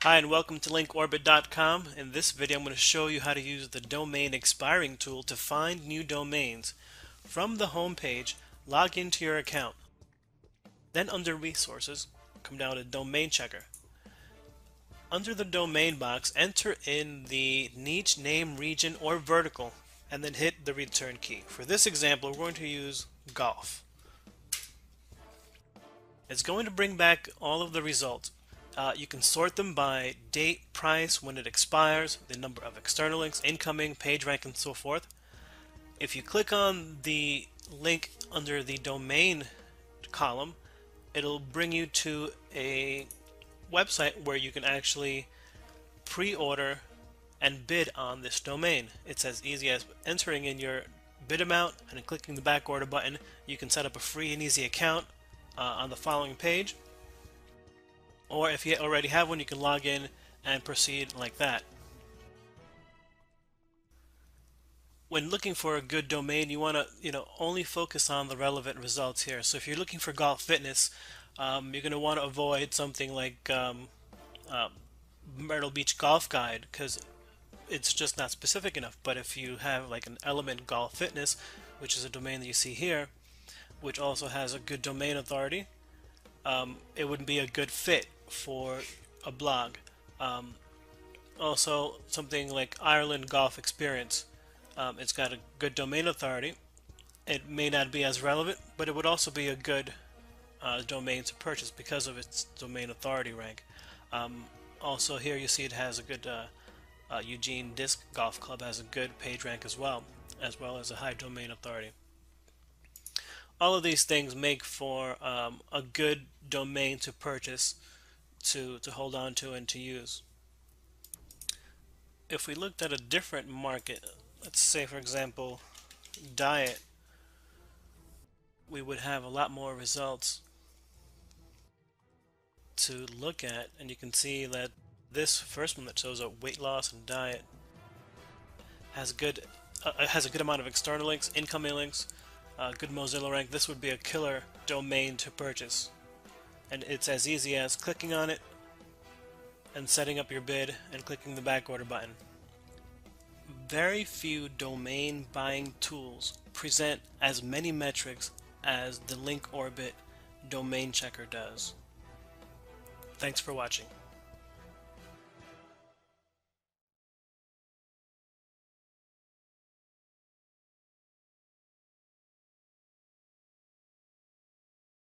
Hi and welcome to linkorbit.com. In this video I'm going to show you how to use the domain expiring tool to find new domains. From the home page, log into your account. Then under resources, come down to domain checker. Under the domain box, enter in the niche, name, region, or vertical, and then hit the return key. For this example, we're going to use golf. It's going to bring back all of the results. You can sort them by date, price, when it expires, the number of external links, incoming, page rank, and so forth. If you click on the link under the domain column, it'll bring you to a website where you can actually pre-order and bid on this domain. It's as easy as entering in your bid amount and then clicking the back order button. You can set up a free and easy account on the following page, or if you already have one, you can log in and proceed like that. When looking for a good domain, you want to only focus on the relevant results here. So if you're looking for golf fitness, you're going to want to avoid something like Myrtle Beach Golf Guide, because it's just not specific enough. But if you have like an Element Golf Fitness, which is a domain that you see here, which also has a good domain authority, it wouldn't be a good fit for a blog. Also, something like Ireland Golf Experience, it's got a good domain authority. It may not be as relevant, but it would also be a good domain to purchase because of its domain authority rank. Also here you see it has a good Eugene Disc Golf Club has a good page rank as well as a high domain authority. All of these things make for a good domain to purchase, to hold on to and to use. If we looked at a different market, let's say for example diet, we would have a lot more results to look at, and you can see that this first one that shows up weight loss and diet has a good amount of external links, incoming links, good Mozilla rank. This would be a killer domain to purchase, and it's as easy as clicking on it and setting up your bid and clicking the back order button. Very few domain buying tools present as many metrics as the Link Orbit domain checker does. Thanks for watching.